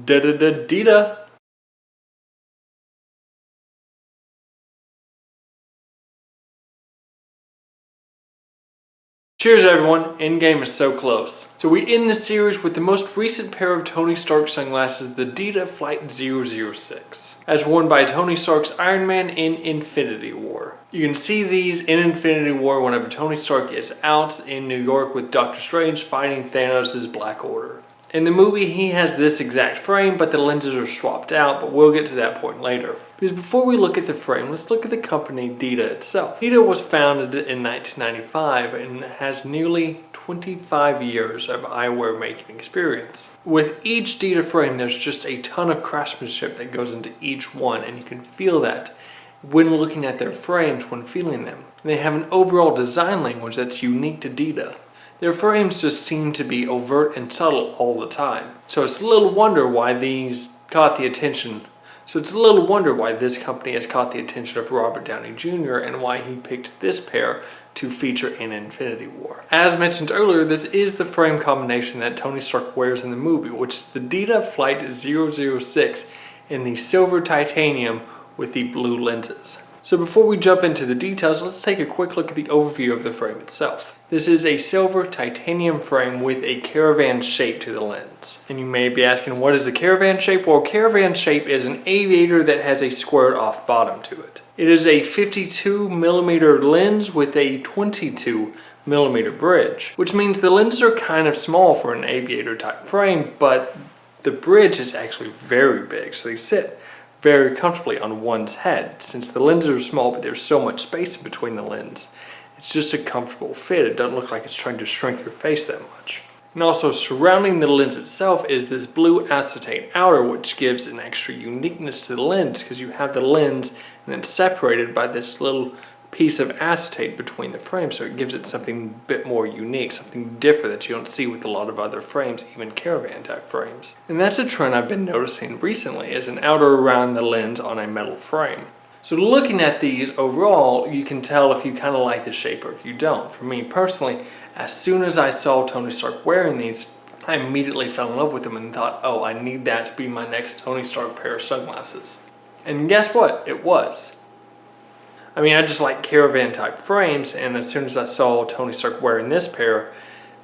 Dita. Cheers everyone, Endgame is so close. So we end the series with the most recent pair of Tony Stark sunglasses, the Dita Flight.006, as worn by Tony Stark's Iron Man in Infinity War. You can see these in Infinity War whenever Tony Stark is out in New York with Doctor Strange fighting Thanos' Black Order. In the movie, he has this exact frame, but the lenses are swapped out, but we'll get to that point later. Because before we look at the frame, let's look at the company Dita itself. Dita was founded in 1995 and has nearly 25 years of eyewear making experience. With each Dita frame, there's just a ton of craftsmanship that goes into each one, and you can feel that when looking at their frames, when feeling them. They have an overall design language that's unique to Dita. Their frames just seem to be overt and subtle all the time. So it's little wonder why these caught the attention. So it's little wonder why this company has caught the attention of Robert Downey Jr. and why he picked this pair to feature in Infinity War. As mentioned earlier, this is the frame combination that Tony Stark wears in the movie, which is the Dita Flight.006 in the silver titanium with the blue lenses. So before we jump into the details, let's take a quick look at the overview of the frame itself. This is a silver titanium frame with a caravan shape to the lens. And you may be asking, what is a caravan shape? Well, caravan shape is an aviator that has a squared off bottom to it. It is a 52mm lens with a 22mm bridge, which means the lenses are kind of small for an aviator type frame, but the bridge is actually very big, so they sit very comfortably on one's head. Since the lenses are small, but there's so much space in between the lens, it's just a comfortable fit. It doesn't look like it's trying to shrink your face that much. And also surrounding the lens itself is this blue acetate outer, which gives an extra uniqueness to the lens because you have the lens and it's separated by this little piece of acetate between the frames, so it gives it something a bit more unique, something different that you don't see with a lot of other frames, even caravan type frames. And that's a trend I've been noticing recently, is an outer around the lens on a metal frame. So looking at these overall, you can tell if you kind of like the shape or if you don't. For me personally, as soon as I saw Tony Stark wearing these, I immediately fell in love with them and thought, oh, I need that to be my next Tony Stark pair of sunglasses. And guess what? It was. I mean, I just like caravan type frames, and as soon as I saw Tony Stark wearing this pair,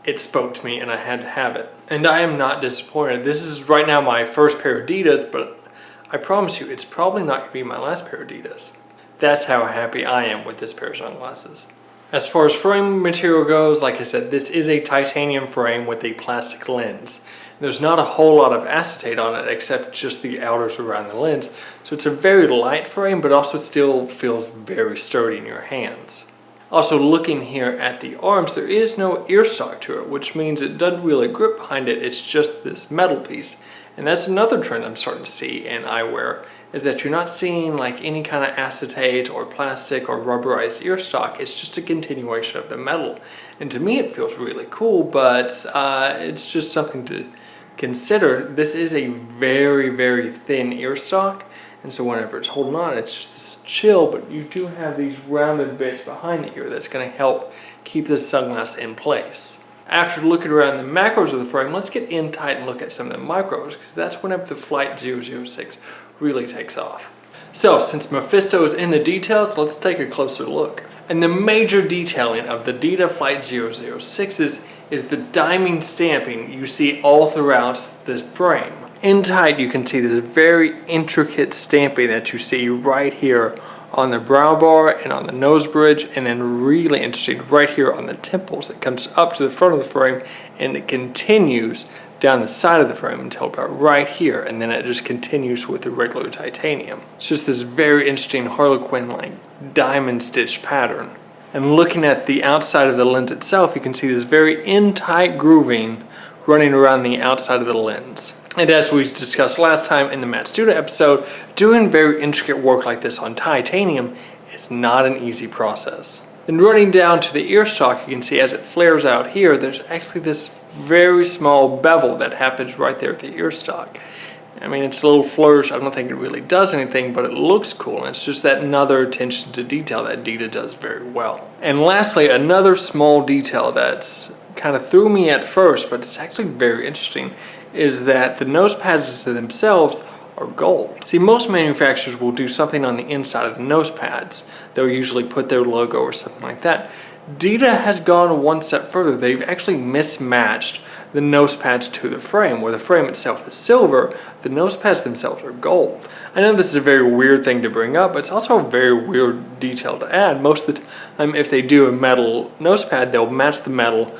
it spoke to me and I had to have it. And I am not disappointed. This is right now my first pair of Ditas, but I promise you, it's probably not going to be my last pair of Ditas. That's how happy I am with this pair of sunglasses. As far as frame material goes, like I said, this is a titanium frame with a plastic lens. There's not a whole lot of acetate on it except just the outers around the lens. So it's a very light frame, but also still feels very sturdy in your hands. Also looking here at the arms, there is no ear stock to it, which means it doesn't really grip behind it. It's just this metal piece. And that's another trend I'm starting to see in eyewear, is that you're not seeing like any kind of acetate or plastic or rubberized ear stock. It's just a continuation of the metal. And to me it feels really cool, but it's just something to consider. This is a very, very thin ear stock, and so whenever it's holding on, it's just this chill, but you do have these rounded bits behind the ear that's going to help keep the sunglass in place. After looking around the macros of the frame, let's get in tight and look at some of the micros, because that's whenever the Flight.006 really takes off. So, since Mephisto is in the details, let's take a closer look. And the major detailing of the Dita Flight.006 is the diamond stamping you see all throughout the frame. In tight, you can see this very intricate stamping that you see right here on the brow bar and on the nose bridge, and then really interesting right here on the temples. It comes up to the front of the frame and it continues down the side of the frame until about right here, and then it just continues with the regular titanium. It's just this very interesting Harlequin like diamond stitch pattern. And looking at the outside of the lens itself, you can see this very in-tight grooving running around the outside of the lens. And as we discussed last time in the Matt Studa episode, doing very intricate work like this on titanium is not an easy process. Then running down to the ear stock, you can see as it flares out here, there's actually this very small bevel that happens right there at the ear stock. I mean, it's a little flourish. I don't think it really does anything, but it looks cool. And it's just that another attention to detail that Dita does very well. And lastly, another small detail that's kind of threw me at first, but it's actually very interesting, is that the nose pads themselves are gold. See, most manufacturers will do something on the inside of the nose pads. They'll usually put their logo or something like that. Dita has gone one step further. They've actually mismatched the nose pads to the frame. Where the frame itself is silver, the nose pads themselves are gold. I know this is a very weird thing to bring up, but it's also a very weird detail to add. Most of the time, if they do a metal nose pad, they'll match the metal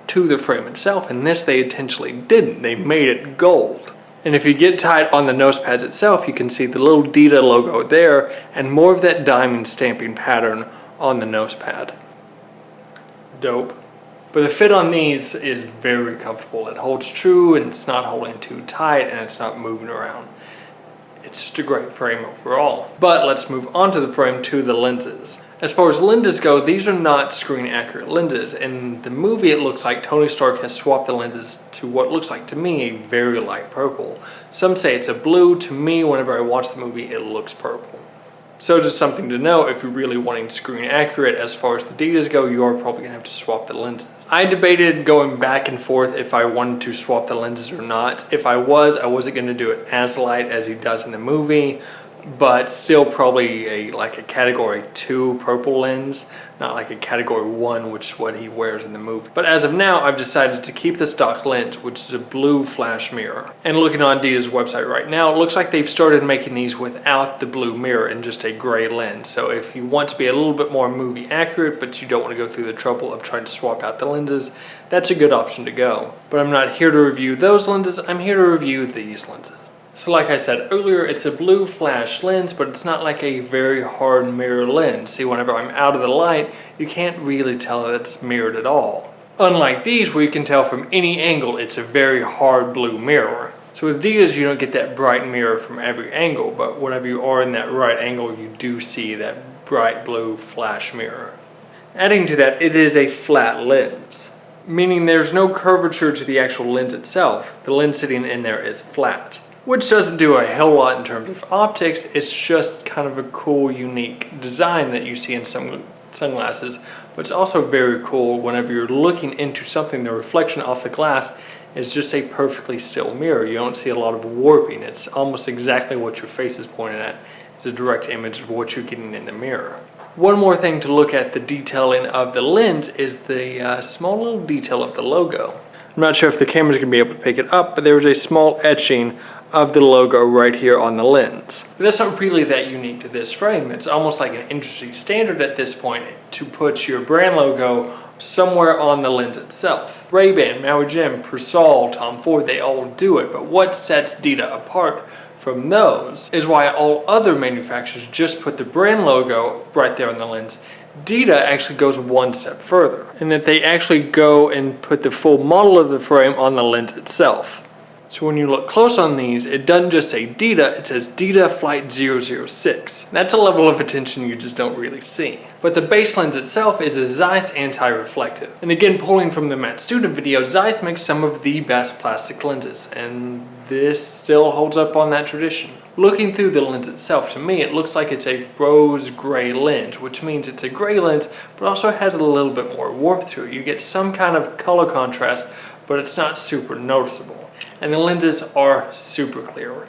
to the frame itself, and this they intentionally didn't. They made it gold. And if you get tight on the nose pads itself, you can see the little Dita logo there and more of that diamond stamping pattern on the nose pad. Dope. But the fit on these is very comfortable. It holds true and it's not holding too tight and it's not moving around. It's just a great frame overall. But let's move on to the frame, to the lenses. As far as lenses go, these are not screen accurate lenses. In the movie, it looks like Tony Stark has swapped the lenses to what looks like to me a very light purple. Some say it's a blue. To me, whenever I watch the movie, it looks purple. So just something to know, if you're really wanting screen accurate as far as the Ditas go, you are probably going to have to swap the lenses. I debated going back and forth if I wanted to swap the lenses or not. If I wasn't going to do it as light as he does in the movie, but still probably like a category 2 purple lens, not like a category 1, which is what he wears in the movie. But as of now, I've decided to keep the stock lens, which is a blue flash mirror. And looking on Dita's website right now, it looks like they've started making these without the blue mirror and just a gray lens. So if you want to be a little bit more movie accurate, but you don't want to go through the trouble of trying to swap out the lenses, that's a good option to go. But I'm not here to review those lenses, I'm here to review these lenses. So like I said earlier, it's a blue flash lens, but it's not like a very hard mirror lens. See, whenever I'm out of the light, you can't really tell that it's mirrored at all. Unlike these, where you can tell from any angle, it's a very hard blue mirror. So with Ditas, you don't get that bright mirror from every angle, but whenever you are in that right angle, you do see that bright blue flash mirror. Adding to that, it is a flat lens, meaning there's no curvature to the actual lens itself. The lens sitting in there is flat, which doesn't do a hell lot in terms of optics. It's just kind of a cool, unique design that you see in some sunglasses, but it's also very cool whenever you're looking into something. The reflection off the glass is just a perfectly still mirror. You don't see a lot of warping. It's almost exactly what your face is pointing at. It's a direct image of what you're getting in the mirror. One more thing to look at the detailing of the lens is the small little detail of the logo. I'm not sure if the camera's going to be able to pick it up, but there was a small etching of the logo right here on the lens. But that's not really that unique to this frame. It's almost like an industry standard at this point to put your brand logo somewhere on the lens itself. Ray-Ban, Maui Jim, Persol, Tom Ford, they all do it, but what sets Dita apart from those is why all other manufacturers just put the brand logo right there on the lens. Dita actually goes one step further, in that they actually go and put the full model of the frame on the lens itself. So when you look close on these, it doesn't just say Dita, it says Dita Flight.006. That's a level of attention you just don't really see. But the base lens itself is a Zeiss anti-reflective. And again, pulling from the Matt Student video, Zeiss makes some of the best plastic lenses, and this still holds up on that tradition. Looking through the lens itself, to me, it looks like it's a rose gray lens, which means it's a gray lens, but also has a little bit more warmth to it. You get some kind of color contrast, but it's not super noticeable. And the lenses are super clear.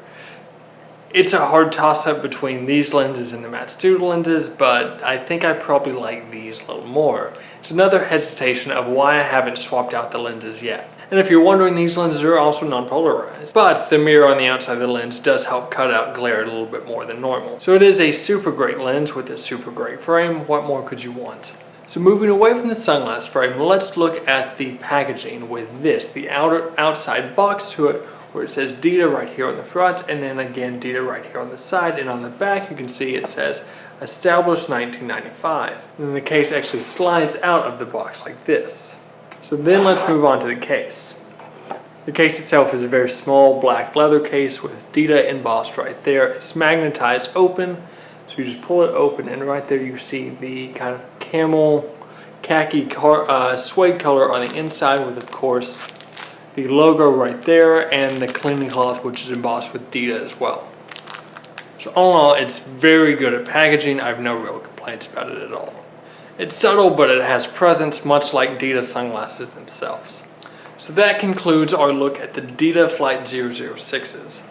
It's a hard toss-up between these lenses and the Matt Student lenses, but I think I probably like these a little more. It's another hesitation of why I haven't swapped out the lenses yet. And if you're wondering, these lenses are also non-polarized, but the mirror on the outside of the lens does help cut out glare a little bit more than normal. So it is a super great lens with a super great frame. What more could you want? So moving away from the sunglass frame, let's look at the packaging with this, the outside box to it, where it says Dita right here on the front, and then again Dita right here on the side, and on the back you can see it says established 1995. And then the case actually slides out of the box like this. So then let's move on to the case. The case itself is a very small black leather case with Dita embossed right there. It's magnetized open. So you just pull it open, and right there you see the kind of camel khaki suede color on the inside, with of course the logo right there and the cleaning cloth, which is embossed with Dita as well. So all in all, it's very good at packaging. I have no real complaints about it at all. It's subtle, but it has presence, much like Dita sunglasses themselves. So that concludes our look at the Dita Flight.006s.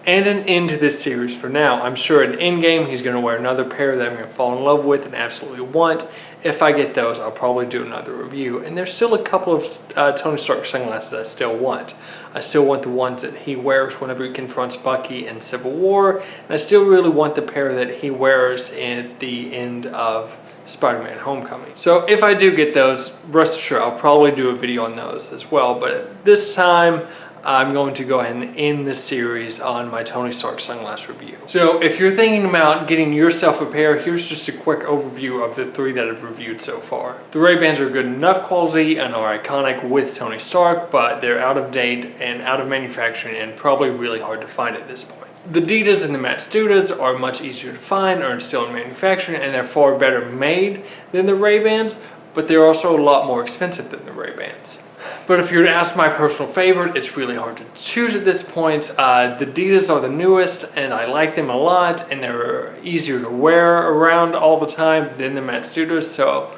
And an end to this series for now. I'm sure in Endgame he's going to wear another pair that I'm going to fall in love with and absolutely want. If I get those, I'll probably do another review. And there's still a couple of Tony Stark sunglasses I still want. I still want the ones that he wears whenever he confronts Bucky in Civil War. And I still really want the pair that he wears at the end of Spider-Man Homecoming. So if I do get those, rest assured I'll probably do a video on those as well. But this time, I'm going to go ahead and end this series on my Tony Stark sunglass review. So if you're thinking about getting yourself a pair, here's just a quick overview of the 3 that I've reviewed so far. The Ray-Bans are good enough quality and are iconic with Tony Stark, but they're out of date and out of manufacturing and probably really hard to find at this point. The Ditas and the Matt Studas are much easier to find, are still in manufacturing, and they're far better made than the Ray-Bans, but they're also a lot more expensive than the Ray-Bans. But if you were to ask my personal favorite, it's really hard to choose at this point. The Ditas are the newest, and I like them a lot, and they're easier to wear around all the time than the Matt Studas, so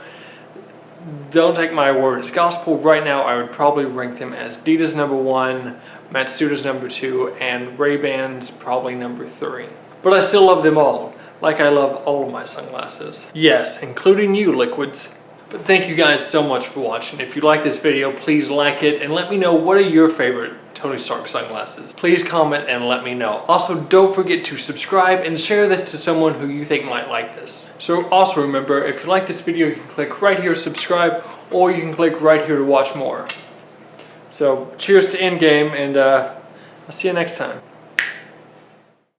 don't take my word as gospel. Right now, I would probably rank them as Ditas #1, Matt Studas #2, and Ray-Bans probably #3. But I still love them all, like I love all of my sunglasses. Yes, including you, liquids. But thank you guys so much for watching. If you like this video, please like it and let me know what are your favorite Tony Stark sunglasses. Please comment and let me know. Also, don't forget to subscribe and share this to someone who you think might like this. So also remember, if you like this video, you can click right here to subscribe, or you can click right here to watch more. So cheers to Endgame, and I'll see you next time.